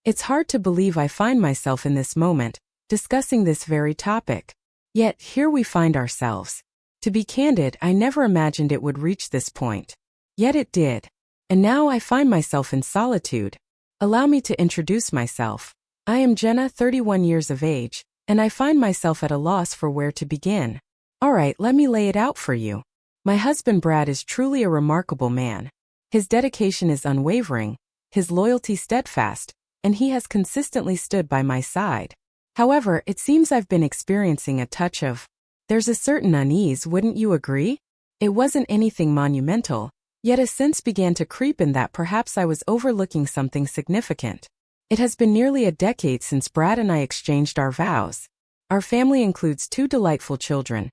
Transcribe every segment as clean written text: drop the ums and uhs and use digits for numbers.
It's hard to believe I find myself in this moment, discussing this very topic. Yet, here we find ourselves. To be candid, I never imagined it would reach this point. Yet it did. And now I find myself in solitude. Allow me to introduce myself. I am Jenna, 31 years of age, and I find myself at a loss for where to begin. Alright, let me lay it out for you. My husband Brad is truly a remarkable man. His dedication is unwavering, his loyalty steadfast, and he has consistently stood by my side. However, it seems I've been experiencing a touch of, there's a certain unease, wouldn't you agree? It wasn't anything monumental, yet a sense began to creep in that perhaps I was overlooking something significant. It has been nearly a decade since Brad and I exchanged our vows. Our family includes 2 delightful children,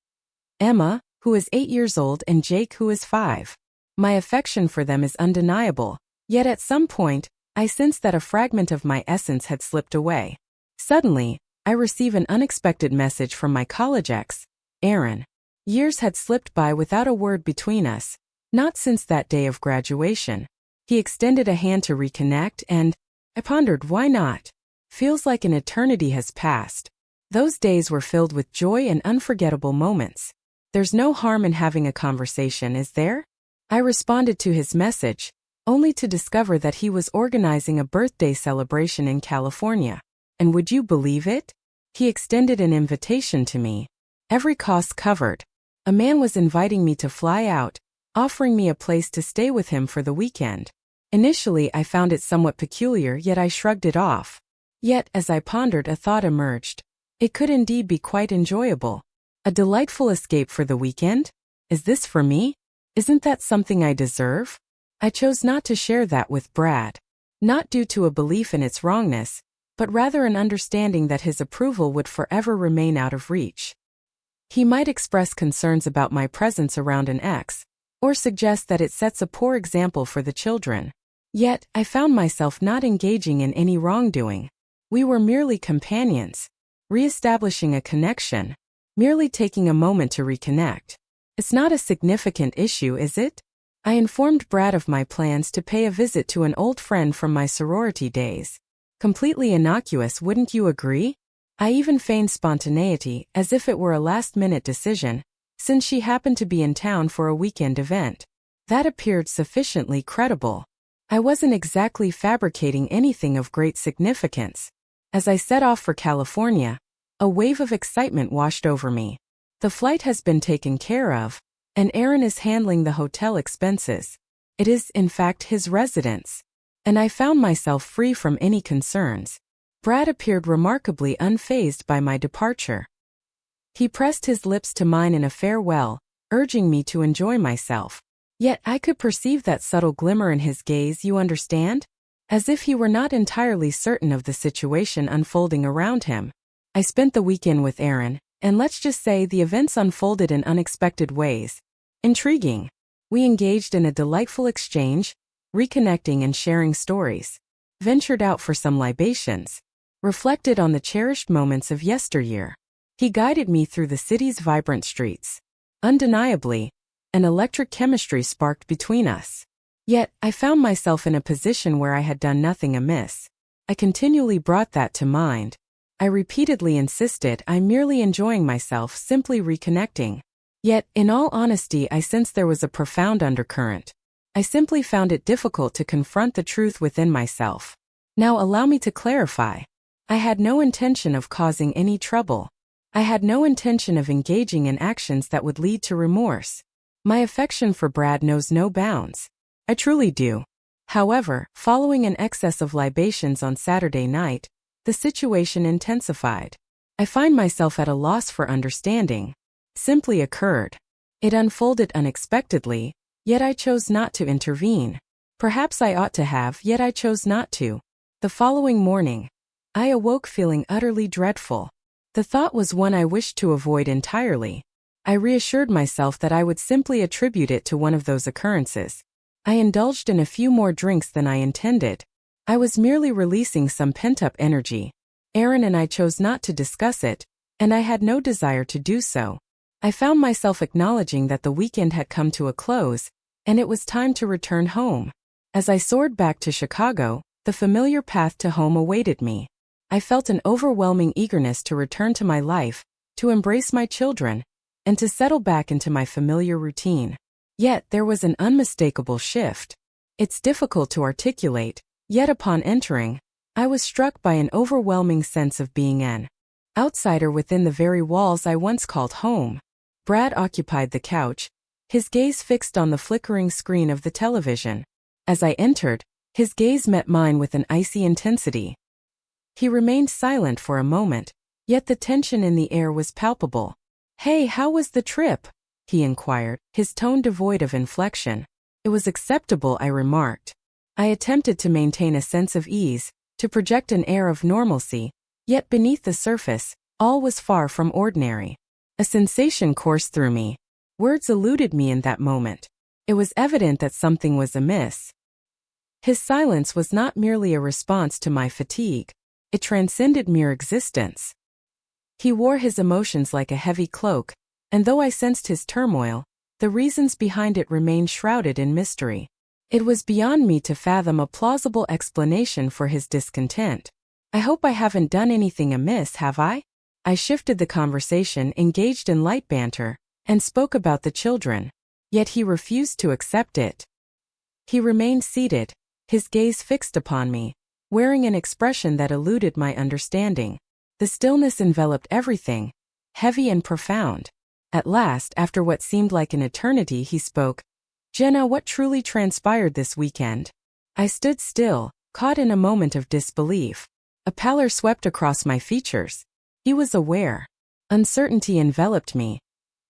Emma, who is 8 years old, and Jake, who is 5. My affection for them is undeniable, yet at some point, I sensed that a fragment of my essence had slipped away. Suddenly, I receive an unexpected message from my college ex, Aaron. Years had slipped by without a word between us, not since that day of graduation. He extended a hand to reconnect, and I pondered, why not? Feels like an eternity has passed. Those days were filled with joy and unforgettable moments. There's no harm in having a conversation, is there? I responded to his message, only to discover that he was organizing a birthday celebration in California. And would you believe it? He extended an invitation to me. Every cost covered. A man was inviting me to fly out, offering me a place to stay with him for the weekend. Initially, I found it somewhat peculiar, yet I shrugged it off. Yet, as I pondered, a thought emerged. It could indeed be quite enjoyable. A delightful escape for the weekend? Is this for me? Isn't that something I deserve? I chose not to share that with Brad. Not due to a belief in its wrongness, but rather an understanding that his approval would forever remain out of reach. He might express concerns about my presence around an ex, or suggest that it sets a poor example for the children. Yet, I found myself not engaging in any wrongdoing. We were merely companions, re-establishing a connection, merely taking a moment to reconnect. It's not a significant issue, is it? I informed Brad of my plans to pay a visit to an old friend from my sorority days. Completely innocuous, wouldn't you agree? I even feigned spontaneity, as if it were a last-minute decision, since she happened to be in town for a weekend event. That appeared sufficiently credible. I wasn't exactly fabricating anything of great significance. As I set off for California, a wave of excitement washed over me. The flight has been taken care of, and Aaron is handling the hotel expenses. It is, in fact, his residence. And I found myself free from any concerns. Brad appeared remarkably unfazed by my departure. He pressed his lips to mine in a farewell, urging me to enjoy myself. Yet I could perceive that subtle glimmer in his gaze, you understand? As if he were not entirely certain of the situation unfolding around him. I spent the weekend with Aaron, and let's just say the events unfolded in unexpected ways. Intriguing. We engaged in a delightful exchange, reconnecting and sharing stories. Ventured out for some libations. Reflected on the cherished moments of yesteryear. He guided me through the city's vibrant streets. Undeniably, an electric chemistry sparked between us. Yet, I found myself in a position where I had done nothing amiss. I continually brought that to mind. I repeatedly insisted I'm merely enjoying myself, simply reconnecting. Yet, in all honesty, I sensed there was a profound undercurrent. I simply found it difficult to confront the truth within myself. Now allow me to clarify. I had no intention of causing any trouble. I had no intention of engaging in actions that would lead to remorse. My affection for Brad knows no bounds. I truly do. However, following an excess of libations on Saturday night, the situation intensified. I find myself at a loss for understanding. Simply occurred. It unfolded unexpectedly, yet I chose not to intervene. Perhaps I ought to have, yet I chose not to. The following morning, I awoke feeling utterly dreadful. The thought was one I wished to avoid entirely. I reassured myself that I would simply attribute it to one of those occurrences. I indulged in a few more drinks than I intended. I was merely releasing some pent-up energy. Aaron and I chose not to discuss it, and I had no desire to do so. I found myself acknowledging that the weekend had come to a close, and it was time to return home. As I soared back to Chicago, The familiar path to home awaited me. I felt an overwhelming eagerness to return to my life, to embrace my children, and to settle back into my familiar routine. Yet there was an unmistakable shift. It's difficult to articulate, yet upon entering, I was struck by an overwhelming sense of being an outsider within the very walls I once called home. Brad occupied the couch, his gaze fixed on the flickering screen of the television. As I entered, his gaze met mine with an icy intensity. He remained silent for a moment, yet the tension in the air was palpable. "Hey, how was the trip?" he inquired, his tone devoid of inflection. "It was acceptable," I remarked. I attempted to maintain a sense of ease, to project an air of normalcy, yet beneath the surface, all was far from ordinary. A sensation coursed through me. Words eluded me in that moment. It was evident that something was amiss. His silence was not merely a response to my fatigue. It transcended mere existence. He wore his emotions like a heavy cloak, and though I sensed his turmoil, the reasons behind it remained shrouded in mystery. It was beyond me to fathom a plausible explanation for his discontent. "I hope I haven't done anything amiss, have I?" I shifted the conversation, engaged in light banter, and spoke about the children. Yet he refused to accept it. He remained seated, his gaze fixed upon me, wearing an expression that eluded my understanding. The stillness enveloped everything, heavy and profound. At last, after what seemed like an eternity, he spoke. "Jenna, what truly transpired this weekend?" I stood still, caught in a moment of disbelief. A pallor swept across my features. He was aware. Uncertainty enveloped me.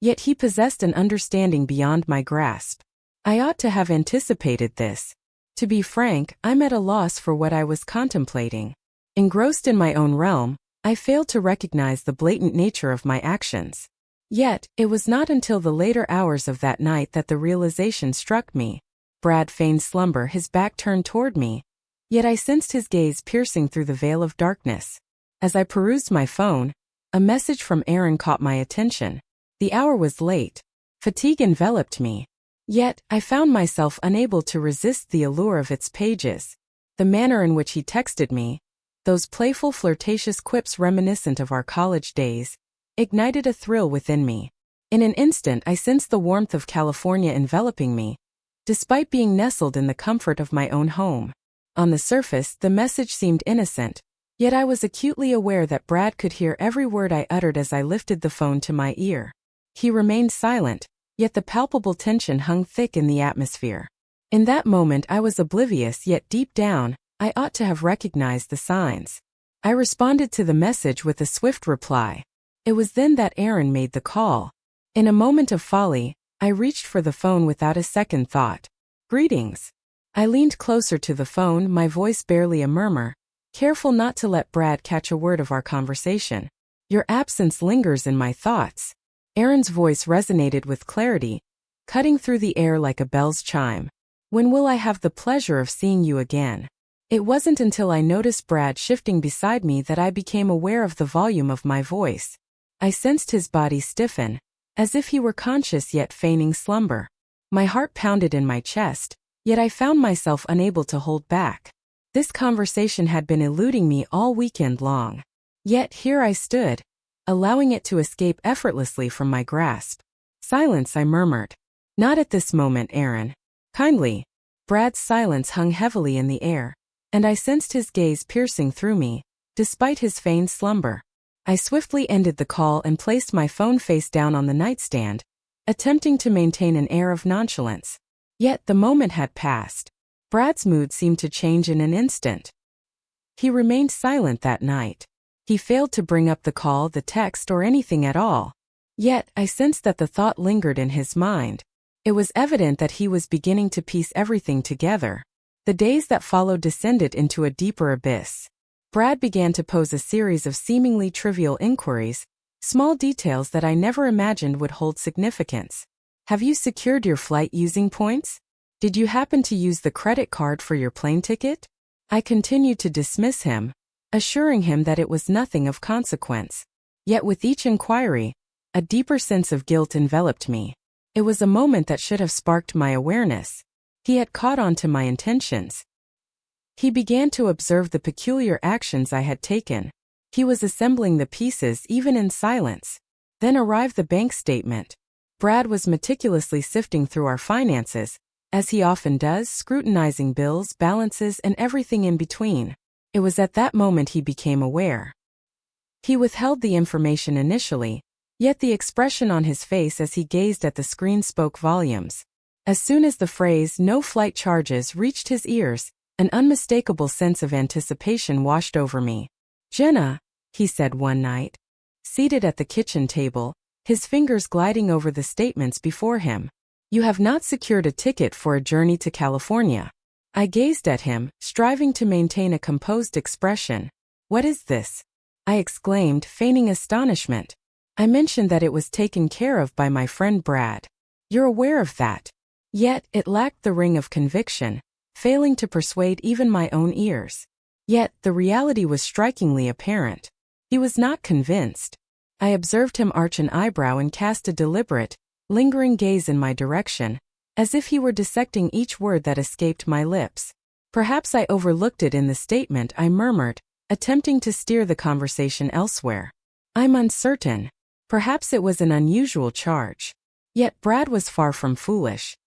Yet he possessed an understanding beyond my grasp. I ought to have anticipated this. To be frank, I'm at a loss for what I was contemplating. Engrossed in my own realm, I failed to recognize the blatant nature of my actions. Yet, it was not until the later hours of that night that the realization struck me. Brad feigned slumber, his back turned toward me. Yet I sensed his gaze piercing through the veil of darkness. As I perused my phone, a message from Aaron caught my attention. The hour was late. Fatigue enveloped me. Yet, I found myself unable to resist the allure of its pages. The manner in which he texted me, those playful, flirtatious quips reminiscent of our college days, ignited a thrill within me. In an instant I sensed the warmth of California enveloping me, despite being nestled in the comfort of my own home. On the surface, the message seemed innocent, yet I was acutely aware that Brad could hear every word I uttered as I lifted the phone to my ear. He remained silent, yet the palpable tension hung thick in the atmosphere. In that moment I was oblivious, yet deep down, I ought to have recognized the signs. I responded to the message with a swift reply. It was then that Aaron made the call. In a moment of folly, I reached for the phone without a second thought. "Greetings." I leaned closer to the phone, my voice barely a murmur, careful not to let Brad catch a word of our conversation. "Your absence lingers in my thoughts." Aaron's voice resonated with clarity, cutting through the air like a bell's chime. "When will I have the pleasure of seeing you again?" It wasn't until I noticed Brad shifting beside me that I became aware of the volume of my voice. I sensed his body stiffen, as if he were conscious yet feigning slumber. My heart pounded in my chest, yet I found myself unable to hold back. This conversation had been eluding me all weekend long. Yet here I stood, allowing it to escape effortlessly from my grasp. "Silence," I murmured. "Not at this moment, Aaron. Kindly." Brad's silence hung heavily in the air, and I sensed his gaze piercing through me, despite his feigned slumber. I swiftly ended the call and placed my phone face down on the nightstand, attempting to maintain an air of nonchalance. Yet the moment had passed. Brad's mood seemed to change in an instant. He remained silent that night. He failed to bring up the call, the text, or anything at all. Yet I sensed that the thought lingered in his mind. It was evident that he was beginning to piece everything together. The days that followed descended into a deeper abyss. Brad began to pose a series of seemingly trivial inquiries, small details that I never imagined would hold significance. "Have you secured your flight using points? Did you happen to use the credit card for your plane ticket?" I continued to dismiss him, assuring him that it was nothing of consequence. Yet with each inquiry, a deeper sense of guilt enveloped me. It was a moment that should have sparked my awareness. He had caught on to my intentions. He began to observe the peculiar actions I had taken. He was assembling the pieces even in silence. Then arrived the bank statement. Brad was meticulously sifting through our finances, as he often does, scrutinizing bills, balances, and everything in between. It was at that moment he became aware. He withheld the information initially, yet the expression on his face as he gazed at the screen spoke volumes. As soon as the phrase "no flight charges" reached his ears, an unmistakable sense of anticipation washed over me. "Jenna," he said one night, seated at the kitchen table, his fingers gliding over the statements before him. "You have not secured a ticket for a journey to California." I gazed at him, striving to maintain a composed expression. "What is this?" I exclaimed, feigning astonishment. "I mentioned that it was taken care of by my friend Brad. You're aware of that." Yet, it lacked the ring of conviction, failing to persuade even my own ears. Yet, the reality was strikingly apparent. He was not convinced. I observed him arch an eyebrow and cast a deliberate, lingering gaze in my direction, as if he were dissecting each word that escaped my lips. "Perhaps I overlooked it in the statement," I murmured, attempting to steer the conversation elsewhere. "I'm uncertain. Perhaps it was an unusual charge." Yet Brad was far from foolish.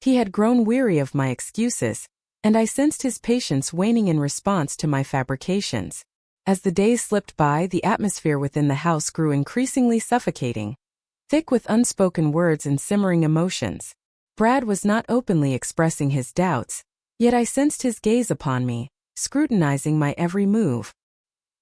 He had grown weary of my excuses, and I sensed his patience waning in response to my fabrications. As the days slipped by, the atmosphere within the house grew increasingly suffocating, thick with unspoken words and simmering emotions. Brad was not openly expressing his doubts, yet I sensed his gaze upon me, scrutinizing my every move.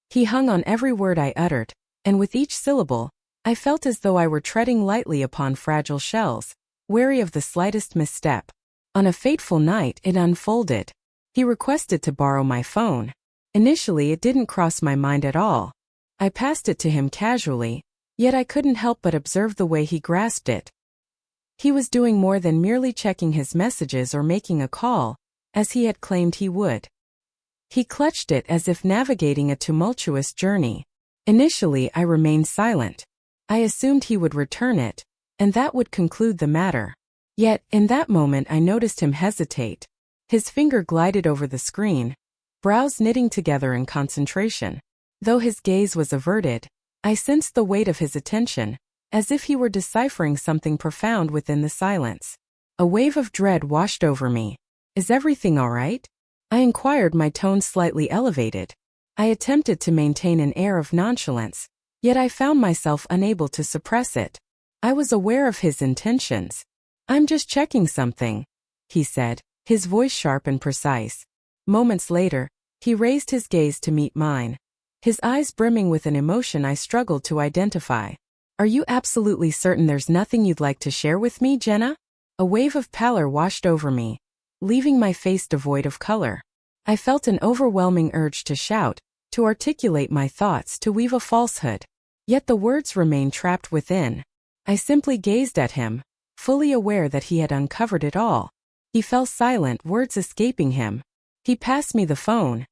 He hung on every word I uttered, and with each syllable, I felt as though I were treading lightly upon fragile shells, wary of the slightest misstep. On a fateful night, it unfolded. He requested to borrow my phone. Initially, it didn't cross my mind at all. I passed it to him casually, yet I couldn't help but observe the way he grasped it. He was doing more than merely checking his messages or making a call, as he had claimed he would. He clutched it as if navigating a tumultuous journey. Initially, I remained silent. I assumed he would return it, and that would conclude the matter. Yet, in that moment I noticed him hesitate. His finger glided over the screen, brows knitting together in concentration. Though his gaze was averted, I sensed the weight of his attention, as if he were deciphering something profound within the silence. A wave of dread washed over me. "Is everything all right?" I inquired, my tone slightly elevated. I attempted to maintain an air of nonchalance, yet I found myself unable to suppress it. I was aware of his intentions. "I'm just checking something," he said, his voice sharp and precise. Moments later, he raised his gaze to meet mine, his eyes brimming with an emotion I struggled to identify. "Are you absolutely certain there's nothing you'd like to share with me, Jenna?" A wave of pallor washed over me, leaving my face devoid of color. I felt an overwhelming urge to shout, to articulate my thoughts, to weave a falsehood. Yet the words remained trapped within. I simply gazed at him, fully aware that he had uncovered it all. He fell silent, words escaping him. He passed me the phone,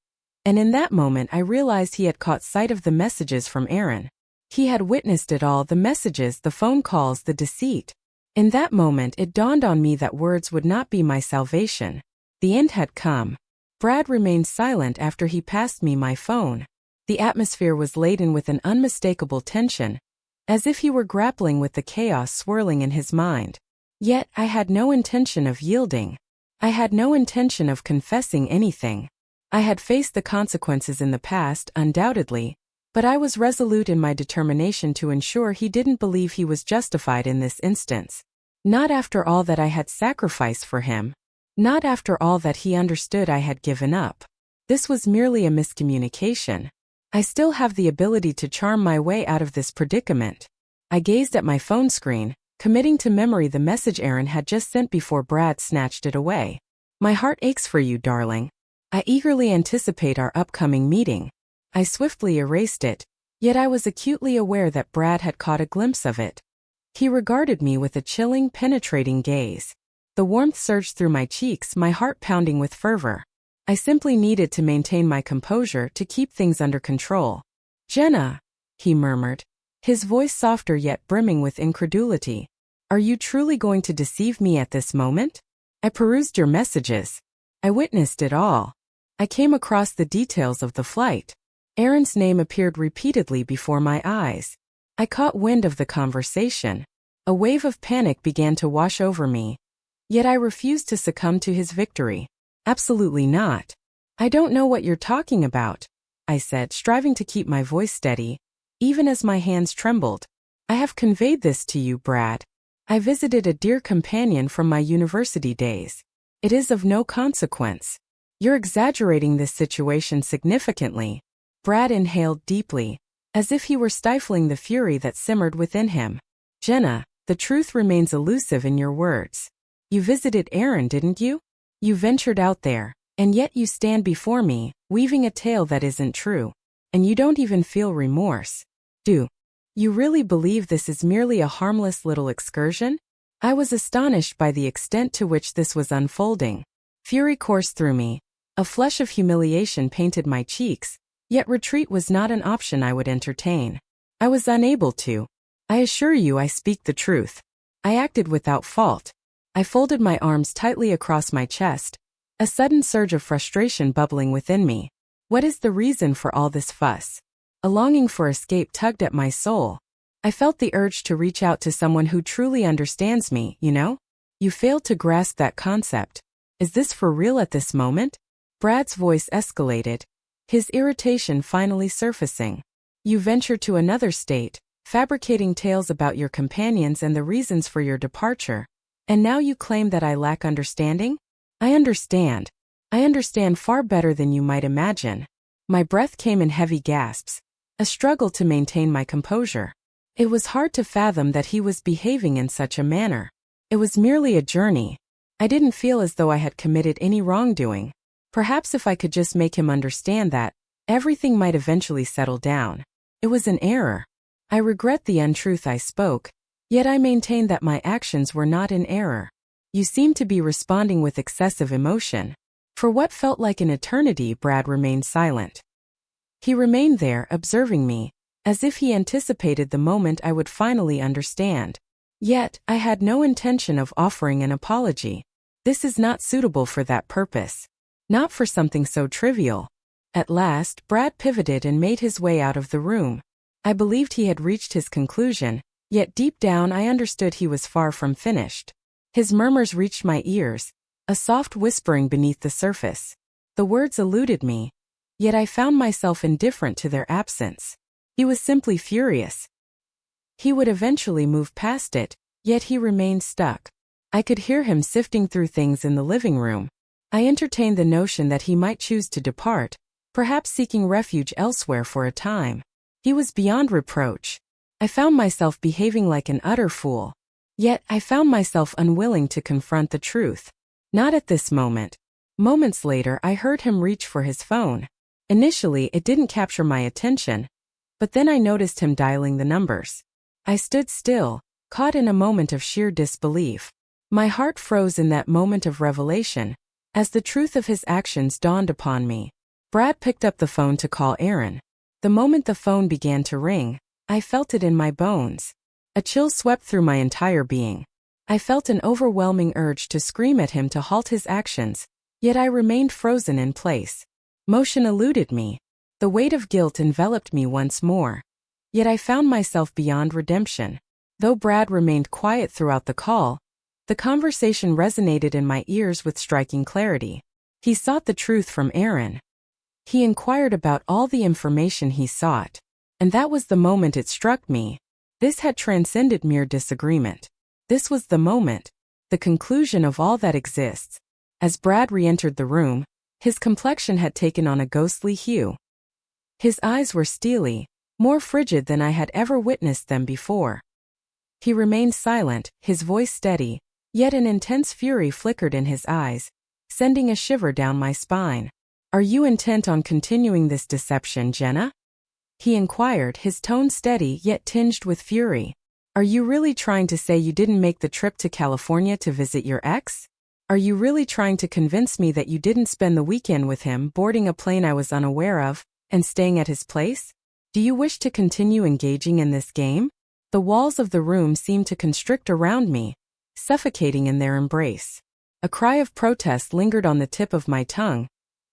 and in that moment I realized he had caught sight of the messages from Aaron. He had witnessed it all, the messages, the phone calls, the deceit. In that moment it dawned on me that words would not be my salvation. The end had come. Brad remained silent after he passed me my phone. The atmosphere was laden with an unmistakable tension, as if he were grappling with the chaos swirling in his mind. Yet I had no intention of yielding. I had no intention of confessing anything. I had faced the consequences in the past, undoubtedly, but I was resolute in my determination to ensure he didn't believe he was justified in this instance. Not after all that I had sacrificed for him. Not after all that he understood I had given up. This was merely a miscommunication. I still have the ability to charm my way out of this predicament. I gazed at my phone screen, committing to memory the message Aaron had just sent before Brad snatched it away. "My heart aches for you, darling. I eagerly anticipate our upcoming meeting." I swiftly erased it, yet I was acutely aware that Brad had caught a glimpse of it. He regarded me with a chilling, penetrating gaze. The warmth surged through my cheeks, my heart pounding with fervor. I simply needed to maintain my composure to keep things under control. "Jenna," he murmured, his voice softer yet brimming with incredulity. "Are you truly going to deceive me at this moment? I perused your messages. I witnessed it all. I came across the details of the flight. Aaron's name appeared repeatedly before my eyes. I caught wind of the conversation. A wave of panic began to wash over me. Yet I refused to succumb to his victory. Absolutely not. I don't know what you're talking about, I said, striving to keep my voice steady, even as my hands trembled. I have conveyed this to you, Brad. I visited a dear companion from my university days. It is of no consequence. You're exaggerating this situation significantly. Brad inhaled deeply, as if he were stifling the fury that simmered within him. Jenna, the truth remains elusive in your words. You visited Aaron, didn't you? You ventured out there, and yet you stand before me, weaving a tale that isn't true. And you don't even feel remorse. Do you really believe this is merely a harmless little excursion? I was astonished by the extent to which this was unfolding. Fury coursed through me. A flush of humiliation painted my cheeks, yet retreat was not an option I would entertain. I was unable to. I assure you I speak the truth. I acted without fault. I folded my arms tightly across my chest, a sudden surge of frustration bubbling within me. What is the reason for all this fuss? A longing for escape tugged at my soul. I felt the urge to reach out to someone who truly understands me, you know? You failed to grasp that concept. Is this for real at this moment? Brad's voice escalated, his irritation finally surfacing. You ventured to another state, fabricating tales about your companions and the reasons for your departure. And now you claim that I lack understanding? I understand. I understand far better than you might imagine. My breath came in heavy gasps, a struggle to maintain my composure. It was hard to fathom that he was behaving in such a manner. It was merely a journey. I didn't feel as though I had committed any wrongdoing. Perhaps if I could just make him understand that, everything might eventually settle down. It was an error. I regret the untruth I spoke. Yet I maintain that my actions were not in error. You seem to be responding with excessive emotion. For what felt like an eternity, Brad remained silent. He remained there, observing me, as if he anticipated the moment I would finally understand. Yet, I had no intention of offering an apology. This is not suitable for that purpose. Not for something so trivial. At last, Brad pivoted and made his way out of the room. I believed he had reached his conclusion. Yet deep down I understood he was far from finished. His murmurs reached my ears, a soft whispering beneath the surface. The words eluded me, yet I found myself indifferent to their absence. He was simply furious. He would eventually move past it, yet he remained stuck. I could hear him sifting through things in the living room. I entertained the notion that he might choose to depart, perhaps seeking refuge elsewhere for a time. He was beyond reproach. I found myself behaving like an utter fool. Yet I found myself unwilling to confront the truth. Not at this moment. Moments later I heard him reach for his phone. Initially it didn't capture my attention, but then I noticed him dialing the numbers. I stood still, caught in a moment of sheer disbelief. My heart froze in that moment of revelation, as the truth of his actions dawned upon me. Brad picked up the phone to call Aaron. The moment the phone began to ring, I felt it in my bones. A chill swept through my entire being. I felt an overwhelming urge to scream at him to halt his actions, yet I remained frozen in place. Motion eluded me. The weight of guilt enveloped me once more. Yet I found myself beyond redemption. Though Brad remained quiet throughout the call, the conversation resonated in my ears with striking clarity. He sought the truth from Aaron. He inquired about all the information he sought. And that was the moment it struck me. This had transcended mere disagreement. This was the moment, the conclusion of all that exists. As Brad re-entered the room, his complexion had taken on a ghostly hue. His eyes were steely, more frigid than I had ever witnessed them before. He remained silent, his voice steady, yet an intense fury flickered in his eyes, sending a shiver down my spine. Are you intent on continuing this deception, Jenna? He inquired, his tone steady yet tinged with fury. Are you really trying to say you didn't make the trip to California to visit your ex? Are you really trying to convince me that you didn't spend the weekend with him, boarding a plane I was unaware of, and staying at his place? Do you wish to continue engaging in this game? The walls of the room seemed to constrict around me, suffocating in their embrace. A cry of protest lingered on the tip of my tongue,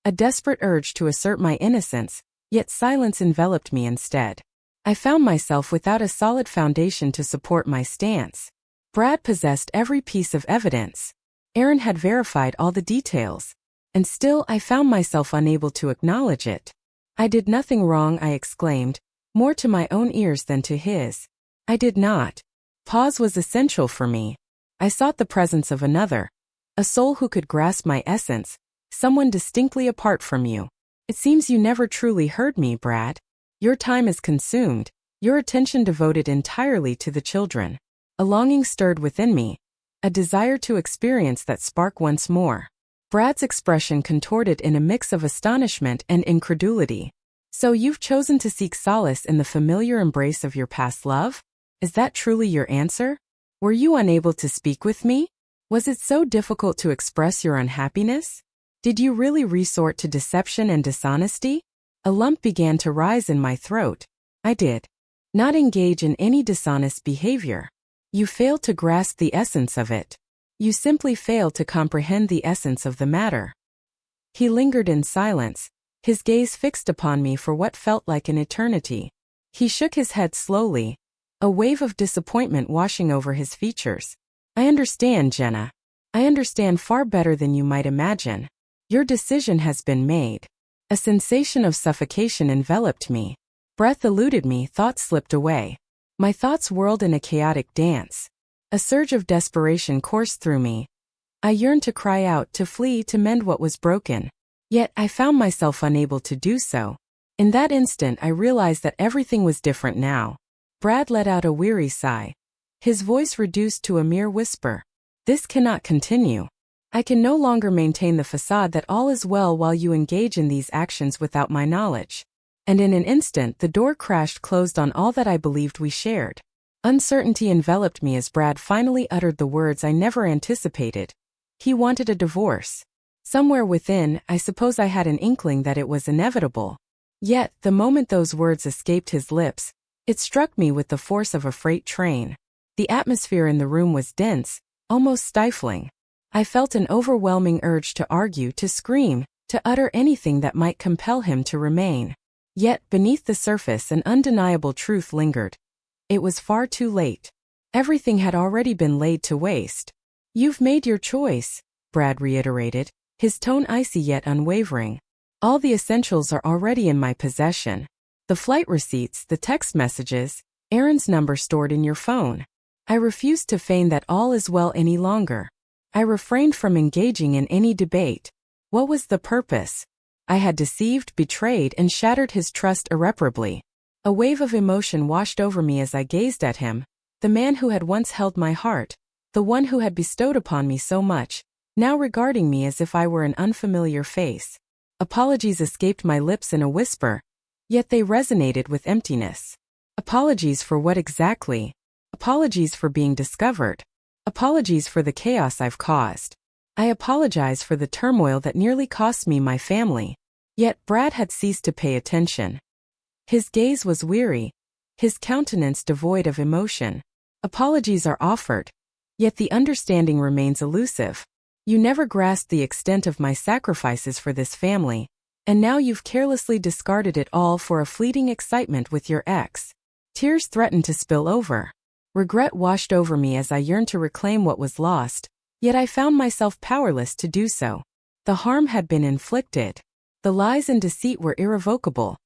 A desperate urge to assert my innocence, yet silence enveloped me instead. I found myself without a solid foundation to support my stance. Brad possessed every piece of evidence. Aaron had verified all the details. And still I found myself unable to acknowledge it. I did nothing wrong, I exclaimed, more to my own ears than to his. I did not. Pause was essential for me. I sought the presence of another, a soul who could grasp my essence, someone distinctly apart from you. It seems you never truly heard me, Brad. Your time is consumed, your attention devoted entirely to the children. A longing stirred within me, a desire to experience that spark once more. Brad's expression contorted in a mix of astonishment and incredulity. So you've chosen to seek solace in the familiar embrace of your past love? Is that truly your answer? Were you unable to speak with me? Was it so difficult to express your unhappiness? Did you really resort to deception and dishonesty? A lump began to rise in my throat. I did not engage in any dishonest behavior. You failed to grasp the essence of it. You simply failed to comprehend the essence of the matter. He lingered in silence, his gaze fixed upon me for what felt like an eternity. He shook his head slowly, a wave of disappointment washing over his features. I understand, Jenna. I understand far better than you might imagine. Your decision has been made. A sensation of suffocation enveloped me. Breath eluded me, thoughts slipped away. My thoughts whirled in a chaotic dance. A surge of desperation coursed through me. I yearned to cry out, to flee, to mend what was broken. Yet I found myself unable to do so. In that instant I realized that everything was different now. Brad let out a weary sigh. His voice reduced to a mere whisper. This cannot continue. I can no longer maintain the facade that all is well while you engage in these actions without my knowledge. And in an instant the door crashed closed on all that I believed we shared. Uncertainty enveloped me as Brad finally uttered the words I never anticipated. He wanted a divorce. Somewhere within, I suppose I had an inkling that it was inevitable. Yet, the moment those words escaped his lips, it struck me with the force of a freight train. The atmosphere in the room was dense, almost stifling. I felt an overwhelming urge to argue, to scream, to utter anything that might compel him to remain. Yet, beneath the surface an undeniable truth lingered. It was far too late. Everything had already been laid to waste. You've made your choice, Brad reiterated, his tone icy yet unwavering. All the essentials are already in my possession. The flight receipts, the text messages, Aaron's number stored in your phone. I refused to feign that all is well any longer. I refrained from engaging in any debate. What was the purpose? I had deceived, betrayed, and shattered his trust irreparably. A wave of emotion washed over me as I gazed at him, the man who had once held my heart, the one who had bestowed upon me so much, now regarding me as if I were an unfamiliar face. Apologies escaped my lips in a whisper, yet they resonated with emptiness. Apologies for what exactly? Apologies for being discovered. Apologies for the chaos I've caused. I apologize for the turmoil that nearly cost me my family. Yet Brad had ceased to pay attention. His gaze was weary, his countenance devoid of emotion. Apologies are offered, yet the understanding remains elusive. You never grasped the extent of my sacrifices for this family, and now you've carelessly discarded it all for a fleeting excitement with your ex. Tears threatened to spill over. Regret washed over me as I yearned to reclaim what was lost, yet I found myself powerless to do so. The harm had been inflicted. The lies and deceit were irrevocable,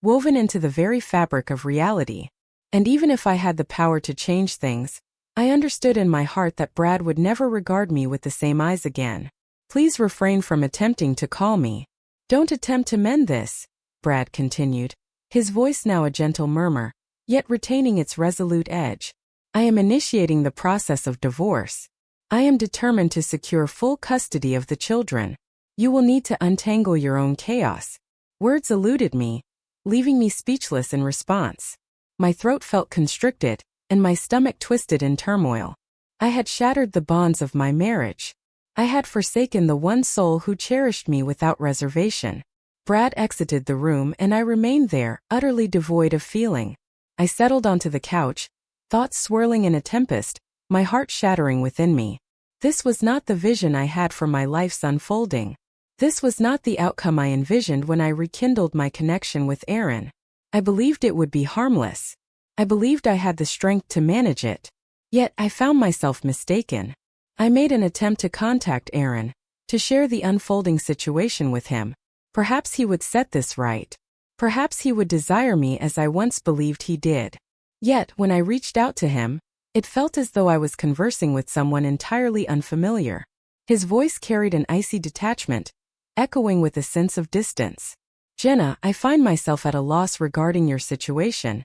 woven into the very fabric of reality. And even if I had the power to change things, I understood in my heart that Brad would never regard me with the same eyes again. Please refrain from attempting to call me. Don't attempt to mend this, Brad continued, his voice now a gentle murmur, yet retaining its resolute edge. I am initiating the process of divorce. I am determined to secure full custody of the children. You will need to untangle your own chaos. Words eluded me, leaving me speechless in response. My throat felt constricted, and my stomach twisted in turmoil. I had shattered the bonds of my marriage. I had forsaken the one soul who cherished me without reservation. Brad exited the room and I remained there, utterly devoid of feeling. I settled onto the couch, thoughts swirling in a tempest, my heart shattering within me. This was not the vision I had for my life's unfolding. This was not the outcome I envisioned when I rekindled my connection with Aaron. I believed it would be harmless. I believed I had the strength to manage it. Yet I found myself mistaken. I made an attempt to contact Aaron, to share the unfolding situation with him. Perhaps he would set this right. Perhaps he would desire me as I once believed he did. Yet, when I reached out to him, it felt as though I was conversing with someone entirely unfamiliar. His voice carried an icy detachment, echoing with a sense of distance. "Jenna, I find myself at a loss regarding your situation.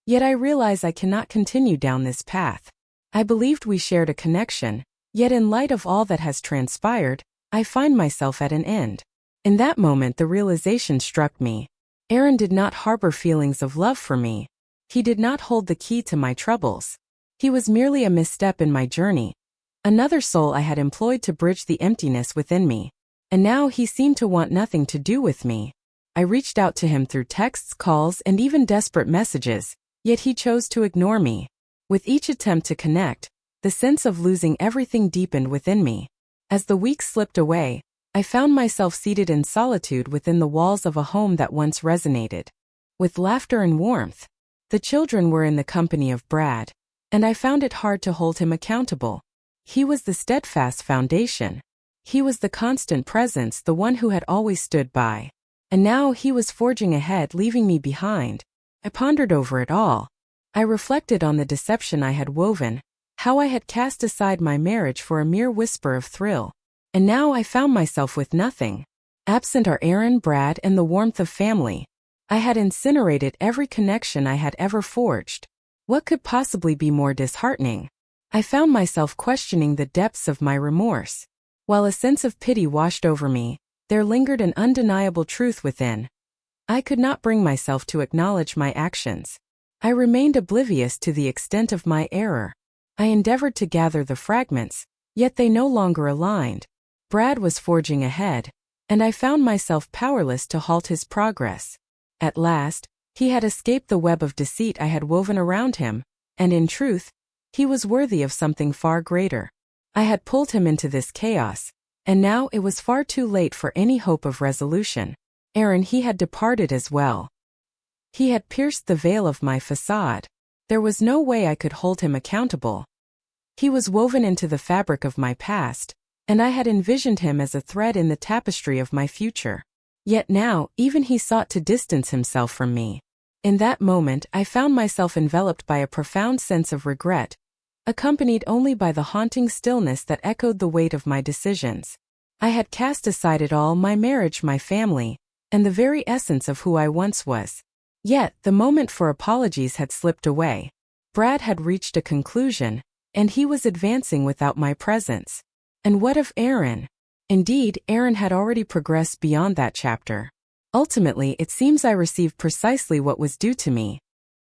Yet I realize I cannot continue down this path. I believed we shared a connection, yet in light of all that has transpired, I find myself at an end." In that moment the realization struck me. Aaron did not harbor feelings of love for me. He did not hold the key to my troubles. He was merely a misstep in my journey, another soul I had employed to bridge the emptiness within me. And now he seemed to want nothing to do with me. I reached out to him through texts, calls, and even desperate messages, yet he chose to ignore me. With each attempt to connect, the sense of losing everything deepened within me. As the weeks slipped away, I found myself seated in solitude within the walls of a home that once resonated with laughter and warmth. The children were in the company of Brad, and I found it hard to hold him accountable. He was the steadfast foundation. He was the constant presence, the one who had always stood by. And now he was forging ahead, leaving me behind. I pondered over it all. I reflected on the deception I had woven, how I had cast aside my marriage for a mere whisper of thrill. And now I found myself with nothing. Absent are Aaron, Brad, and the warmth of family. I had incinerated every connection I had ever forged. What could possibly be more disheartening? I found myself questioning the depths of my remorse. While a sense of pity washed over me, there lingered an undeniable truth within. I could not bring myself to acknowledge my actions. I remained oblivious to the extent of my error. I endeavored to gather the fragments, yet they no longer aligned. Brad was forging ahead, and I found myself powerless to halt his progress. At last, he had escaped the web of deceit I had woven around him, and in truth, he was worthy of something far greater. I had pulled him into this chaos, and now it was far too late for any hope of resolution. Aaron, he had departed as well. He had pierced the veil of my facade. There was no way I could hold him accountable. He was woven into the fabric of my past, and I had envisioned him as a thread in the tapestry of my future. Yet now, even he sought to distance himself from me. In that moment, I found myself enveloped by a profound sense of regret, accompanied only by the haunting stillness that echoed the weight of my decisions. I had cast aside it all, my marriage, my family, and the very essence of who I once was. Yet, the moment for apologies had slipped away. Brad had reached a conclusion, and he was advancing without my presence. And what of Aaron? Indeed, Aaron had already progressed beyond that chapter. Ultimately, it seems I received precisely what was due to me.